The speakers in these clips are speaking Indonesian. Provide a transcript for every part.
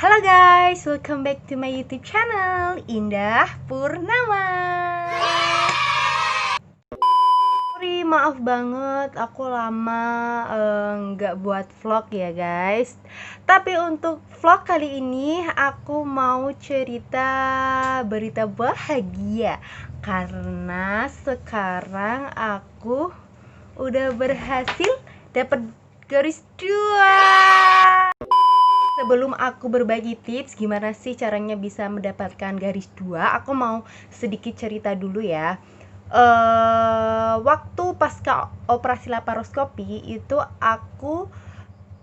Halo guys, welcome back to my YouTube channel Indah Purnama. Sorry, maaf banget aku lama nggak buat vlog ya guys. Tapi untuk vlog kali ini aku mau cerita berita bahagia karena sekarang aku udah berhasil dapat garis 2. Sebelum aku berbagi tips gimana sih caranya bisa mendapatkan garis 2, aku mau sedikit cerita dulu ya. Waktu pasca operasi laparoskopi itu aku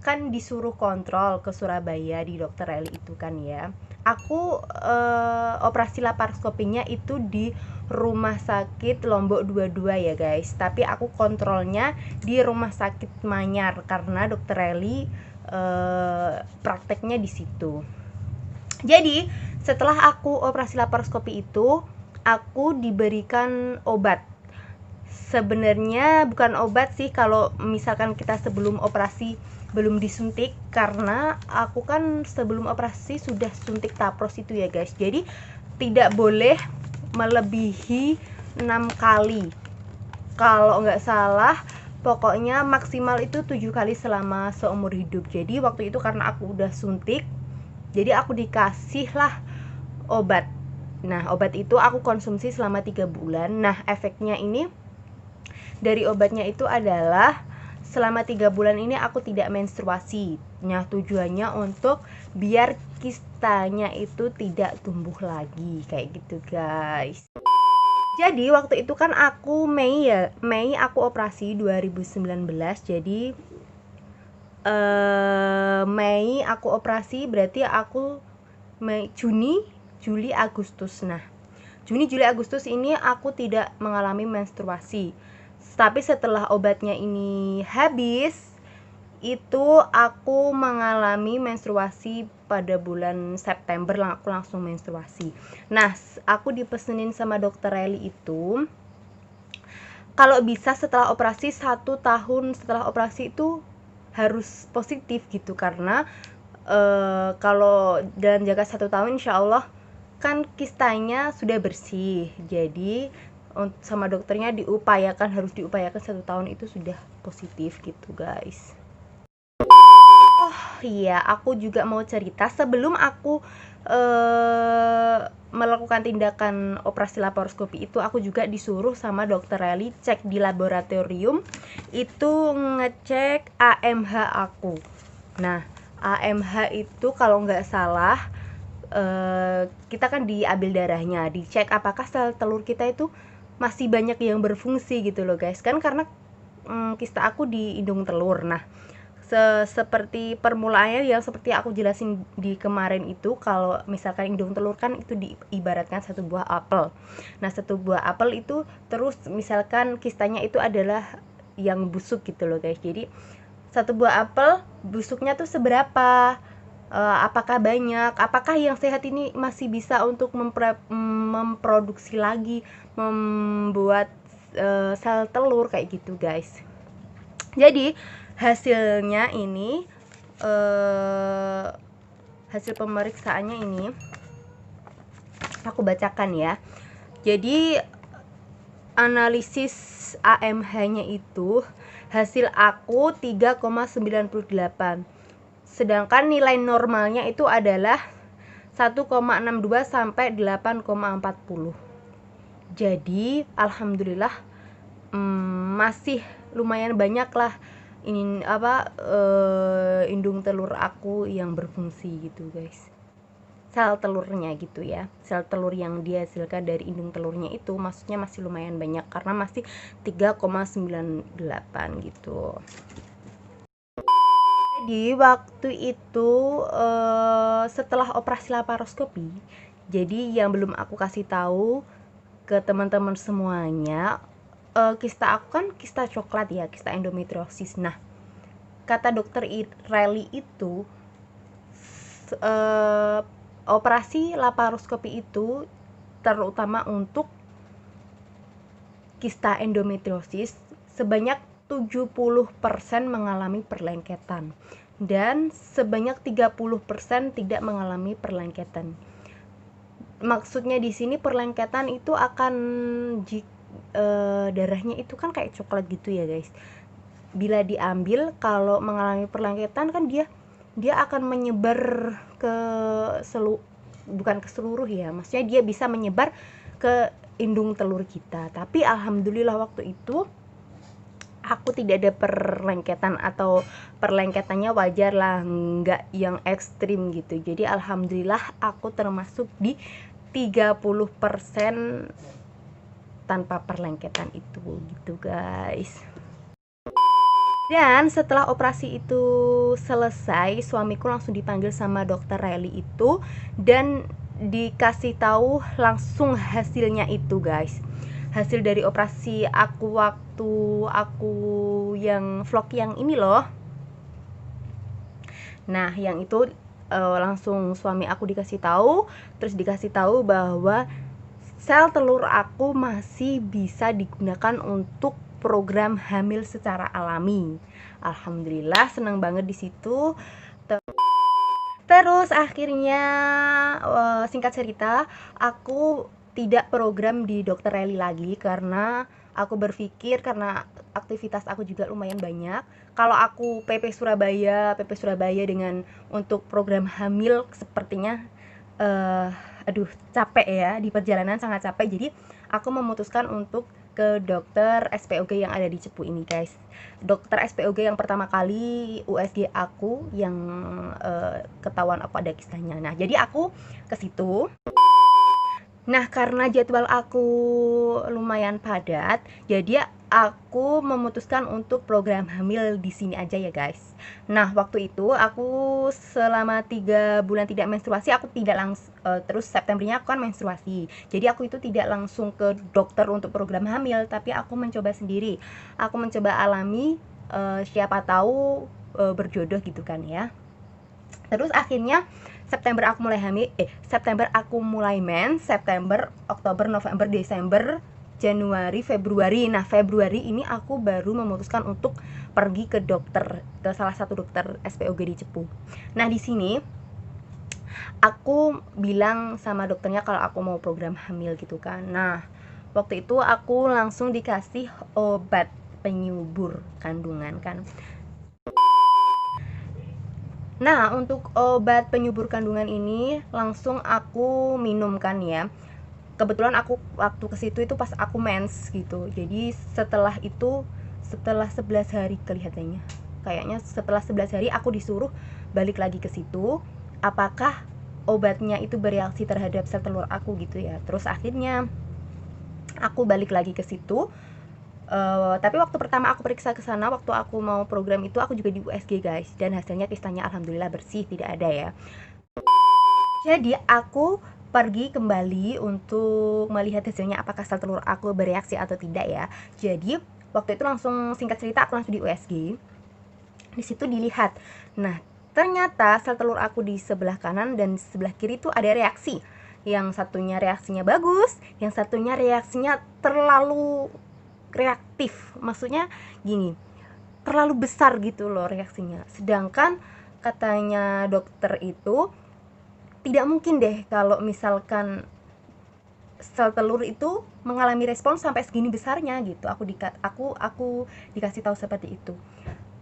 kan disuruh kontrol ke Surabaya di Dokter Eli itu kan ya. Aku operasi laparoskopinya itu di Rumah Sakit Lombok 22 ya guys. Tapi aku kontrolnya di Rumah Sakit Manyar karena Dokter Eli prakteknya di situ. Jadi setelah aku operasi laparoskopi itu aku diberikan obat. Sebenarnya bukan obat sih kalau misalkan kita sebelum operasi belum disuntik, karena aku kan sebelum operasi sudah suntik tapros itu ya guys. Jadi tidak boleh melebihi 6 kali. Kalau nggak salah pokoknya maksimal itu 7 kali selama seumur hidup. Jadi waktu itu karena aku udah suntik, jadi aku dikasih lah obat. Nah obat itu aku konsumsi selama 3 bulan. Nah efeknya ini dari obatnya itu adalah selama 3 bulan ini aku tidak menstruasi. Nah tujuannya untuk biar kistanya itu tidak tumbuh lagi kayak gitu guys. Jadi waktu itu kan aku Mei aku operasi 2019. Jadi Mei aku operasi berarti aku Juni, Juli, Agustus. Nah, Juni, Juli, Agustus ini aku tidak mengalami menstruasi. Tapi setelah obatnya ini habis, itu aku mengalami menstruasi pada bulan September. Aku langsung menstruasi. Nah aku dipesenin sama dokter Eli itu kalau bisa setelah operasi 1 tahun setelah operasi itu harus positif gitu, karena kalau dalam jangka 1 tahun insya Allah kan kistanya sudah bersih. Jadi sama dokternya harus diupayakan 1 tahun itu sudah positif gitu guys. Iya, aku juga mau cerita sebelum aku melakukan tindakan operasi laparoskopi itu aku juga disuruh sama dokter Eli cek di laboratorium itu ngecek AMH aku. Nah, AMH itu kalau nggak salah kita kan diambil darahnya, dicek apakah sel telur kita itu masih banyak yang berfungsi gitu loh guys. Kan karena kista aku di indung telur. Nah, seperti permulaannya yang seperti aku jelasin di kemarin itu, kalau misalkan indung telur kan itu diibaratkan satu buah apel. Nah satu buah apel itu terus misalkan kistanya itu adalah yang busuk gitu loh guys. Jadi satu buah apel busuknya tuh seberapa, apakah banyak, apakah yang sehat ini masih bisa untuk memproduksi lagi, membuat sel telur kayak gitu guys. Jadi hasilnya ini hasil pemeriksaannya ini aku bacakan ya. Jadi analisis AMH-nya itu hasil aku 3,98, sedangkan nilai normalnya itu adalah 1,62 sampai 8,40. Jadi alhamdulillah masih lumayan banyak lah ini indung telur aku yang berfungsi gitu guys, sel telurnya gitu ya. Sel telur yang dihasilkan dari indung telurnya itu maksudnya masih lumayan banyak karena masih 3,98 gitu. Jadi waktu itu setelah operasi laparoskopi, jadi yang belum aku kasih tahu ke teman-teman semuanya, kista aku kan kista coklat ya, kista endometriosis. Nah kata dokter Reli itu operasi laparoskopi itu terutama untuk kista endometriosis sebanyak 70% mengalami perlengketan. dan sebanyak 30% tidak mengalami perlengketan. Maksudnya di sini perlengketan itu akan darahnya itu kan kayak coklat gitu ya guys. Bila diambil, kalau mengalami perlengketan kan dia akan menyebar ke bukan ke seluruh ya, maksudnya dia bisa menyebar ke indung telur kita. Tapi alhamdulillah waktu itu aku tidak ada perlengketan, atau perlengketannya wajar lah, nggak yang ekstrim gitu. Jadi alhamdulillah aku termasuk di 30% tanpa perlengketan itu gitu guys. Dan setelah operasi itu selesai, suamiku langsung dipanggil sama dokter Reli itu dan dikasih tahu langsung hasilnya itu guys. Hasil dari operasi aku waktu aku yang vlog yang ini loh. Nah, yang itu langsung suami aku dikasih tahu, terus dikasih tahu bahwa sel telur aku masih bisa digunakan untuk program hamil secara alami. Alhamdulillah, senang banget di situ. Terus akhirnya singkat cerita, aku tidak program di dokter Reli lagi karena aku berpikir karena aktivitas aku juga lumayan banyak. Kalau aku PP Surabaya dengan untuk program hamil sepertinya aduh capek ya, di perjalanan sangat capek. Jadi aku memutuskan untuk ke dokter SPOG yang ada di Cepu ini guys. Dokter SPOG yang pertama kali USG aku yang ketahuan aku ada kistanya. Nah jadi aku ke situ. Nah, karena jadwal aku lumayan padat, jadi aku memutuskan untuk program hamil di sini aja ya guys. Nah, waktu itu aku selama 3 bulan tidak menstruasi, aku tidak langsung terus Septembernya aku kan menstruasi. Jadi aku itu tidak langsung ke dokter untuk program hamil, tapi aku mencoba sendiri. Aku mencoba alami, siapa tahu berjodoh gitu kan ya. Terus akhirnya September aku mulai mens, September, Oktober, November, Desember, Januari, Februari. Nah, Februari ini aku baru memutuskan untuk pergi ke dokter, ke salah satu dokter SPOG di Cepu. Nah, di sini aku bilang sama dokternya kalau aku mau program hamil gitu kan. Nah, waktu itu aku langsung dikasih obat penyubur kandungan kan. Nah, untuk obat penyubur kandungan ini langsung aku minum kan ya. Kebetulan aku waktu ke situ itu pas aku mens gitu. Jadi setelah itu, setelah 11 hari kelihatannya. Kayaknya setelah 11 hari aku disuruh balik lagi ke situ. Apakah obatnya itu bereaksi terhadap sel telur aku gitu ya. Terus akhirnya aku balik lagi ke situ. Tapi waktu pertama aku periksa ke sana, waktu aku mau program itu aku juga di USG guys, dan hasilnya kistanya alhamdulillah bersih, tidak ada ya. Jadi aku pergi kembali untuk melihat hasilnya apakah sel telur aku bereaksi atau tidak ya. Jadi waktu itu langsung singkat cerita aku langsung di USG. Di situ dilihat. Nah, ternyata sel telur aku di sebelah kanan dan sebelah kiri itu ada reaksi. Yang satunya reaksinya bagus, yang satunya reaksinya terlalu reaktif, maksudnya gini, terlalu besar gitu loh reaksinya. Sedangkan katanya dokter itu tidak mungkin deh kalau misalkan sel telur itu mengalami respons sampai segini besarnya gitu. Aku dikasih tahu seperti itu.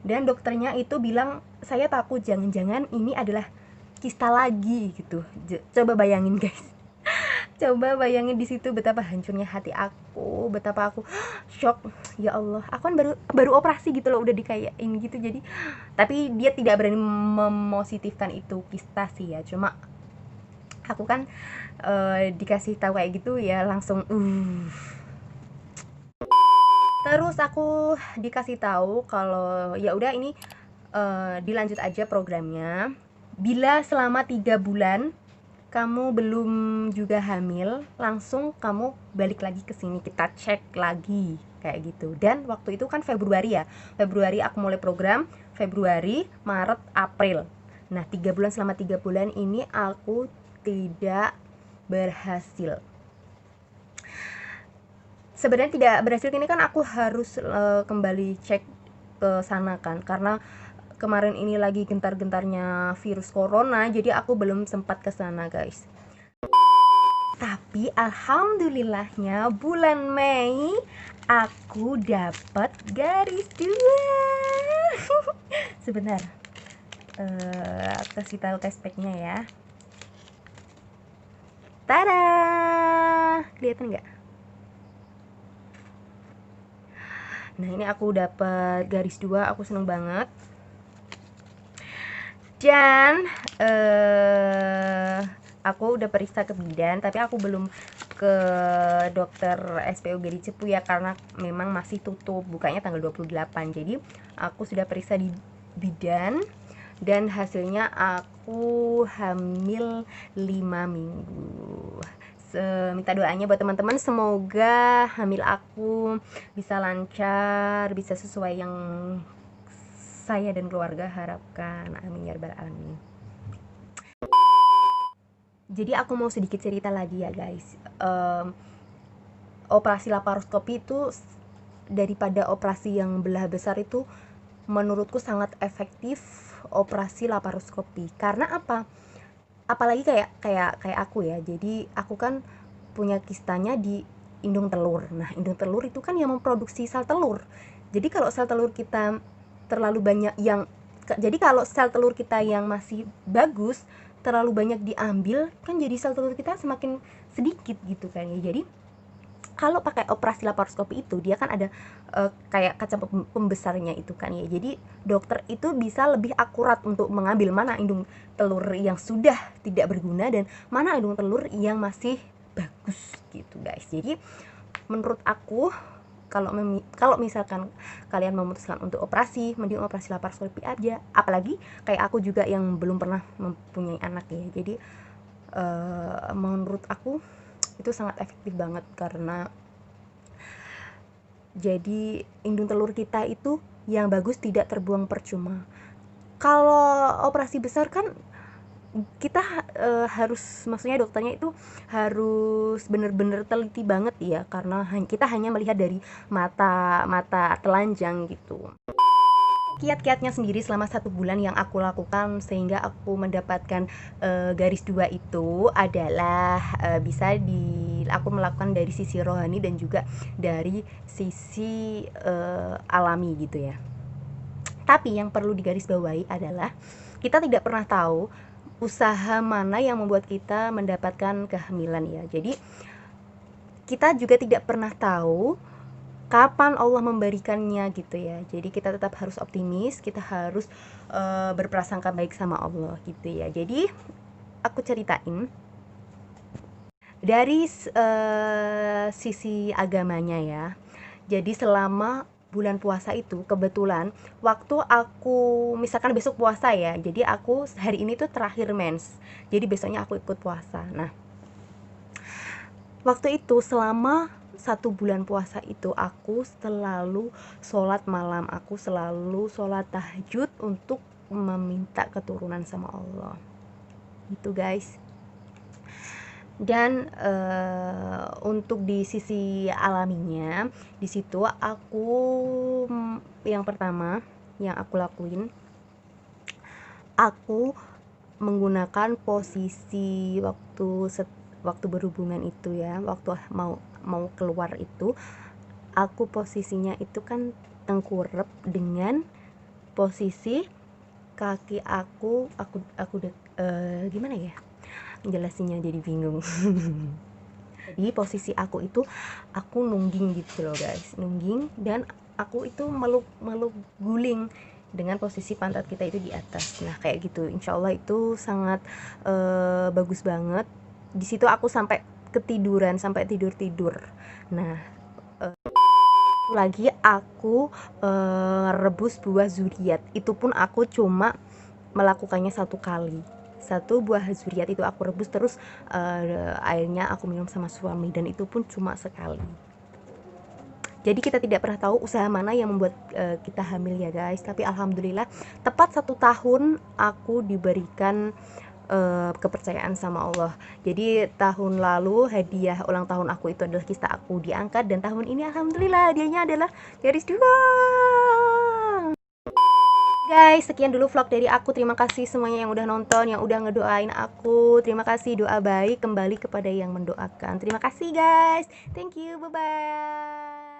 Dan dokternya itu bilang, saya takut jangan-jangan ini adalah kista lagi gitu. Coba bayangin guys. Coba bayangin di situ betapa hancurnya hati aku, betapa aku shock. Ya Allah, aku kan baru operasi gitu loh, udah dikayain gitu. Jadi tapi dia tidak berani mempositifkan itu kista sih ya. Cuma aku kan dikasih tahu kayak gitu ya langsung Terus aku dikasih tahu kalau ya udah ini dilanjut aja programnya. Bila selama 3 bulan kamu belum juga hamil, langsung kamu balik lagi ke sini, kita cek lagi kayak gitu. Dan waktu itu kan Februari ya. Februari aku mulai program, Februari, Maret, April. Nah, 3 bulan, selama 3 bulan ini aku tidak berhasil. Sebenarnya tidak berhasil ini kan aku harus kembali cek ke sana kan, karena kemarin ini lagi gentar-gentarnya virus corona, jadi aku belum sempat ke sana, guys. Tapi alhamdulillahnya bulan Mei aku dapat garis 2. Sebentar, kasih tahu cashbacknya ya. Tada, kelihatan nggak? Nah, ini aku dapat garis 2, aku seneng banget. Dan aku udah periksa ke bidan, tapi aku belum ke dokter SPOG di Cepu ya, karena memang masih tutup, bukanya tanggal 28. Jadi aku sudah periksa di bidan dan hasilnya aku hamil 5 minggu. Minta doanya buat teman-teman, semoga hamil aku bisa lancar, bisa sesuai yang saya dan keluarga harapkan. Amin ya rabbal alamin. Jadi aku mau sedikit cerita lagi ya guys. Operasi laparoskopi itu daripada operasi yang belah besar itu menurutku sangat efektif operasi laparoskopi. Karena apa? Apalagi kayak aku ya. Jadi aku kan punya kistanya di indung telur. Nah, indung telur itu kan yang memproduksi sel telur. Jadi kalau sel telur kita terlalu banyak jadi kalau sel telur kita yang masih bagus terlalu banyak diambil, kan jadi sel telur kita semakin sedikit gitu kan ya. Jadi kalau pakai operasi laparoskopi itu dia kan ada kayak kaca pembesarnya itu kan ya. Jadi dokter itu bisa lebih akurat untuk mengambil mana indung telur yang sudah tidak berguna dan mana indung telur yang masih bagus gitu guys. Jadi menurut aku kalau misalkan kalian memutuskan untuk operasi, mending operasi laparoskopi aja. Apalagi kayak aku juga yang belum pernah mempunyai anak ya. Jadi menurut aku itu sangat efektif banget, karena jadi indung telur kita itu yang bagus tidak terbuang percuma. Kalau operasi besar kan kita harus, maksudnya dokternya itu harus benar-benar teliti banget ya, karena kita hanya melihat dari mata telanjang gitu. Kiat-kiatnya sendiri selama 1 bulan yang aku lakukan sehingga aku mendapatkan garis 2 itu adalah bisa aku melakukan dari sisi rohani dan juga dari sisi alami gitu ya. Tapi yang perlu digarisbawahi adalah kita tidak pernah tahu usaha mana yang membuat kita mendapatkan kehamilan ya. Jadi kita juga tidak pernah tahu kapan Allah memberikannya gitu ya. Jadi kita tetap harus optimis, kita harus berprasangka baik sama Allah gitu ya. Jadi aku ceritain dari sisi agamanya ya. Jadi selama bulan puasa itu kebetulan waktu aku misalkan besok puasa ya, jadi aku hari ini tuh terakhir mens, jadi besoknya aku ikut puasa. Nah, waktu itu selama 1 bulan puasa itu aku selalu sholat malam, aku selalu sholat tahajud untuk meminta keturunan sama Allah gitu guys. Dan untuk di sisi alaminya, di situ aku yang pertama yang aku lakuin, aku menggunakan posisi waktu berhubungan itu ya, waktu mau keluar itu, aku posisinya itu kan tengkurap dengan posisi kaki aku gimana ya jelasinnya, jadi bingung. Jadi posisi aku itu aku nungging gitu loh guys, nungging, dan aku itu meluk guling dengan posisi pantat kita itu di atas. Nah kayak gitu, insya Allah itu sangat bagus banget. Di situ aku sampai ketiduran, sampai tidur. Nah lagi aku rebus buah zuriat, itu pun aku cuma melakukannya 1 kali. 1 buah zuriat itu aku rebus, terus airnya aku minum sama suami, dan itu pun cuma sekali. Jadi kita tidak pernah tahu usaha mana yang membuat kita hamil ya guys. Tapi alhamdulillah tepat 1 tahun aku diberikan kepercayaan sama Allah. Jadi tahun lalu hadiah ulang tahun aku itu adalah kista aku diangkat, dan tahun ini alhamdulillah hadiahnya adalah garis 2. Guys, sekian dulu vlog dari aku. Terima kasih semuanya yang udah nonton, yang udah ngedoain aku. Terima kasih, doa baik kembali kepada yang mendoakan. Terima kasih guys. Thank you. Bye bye.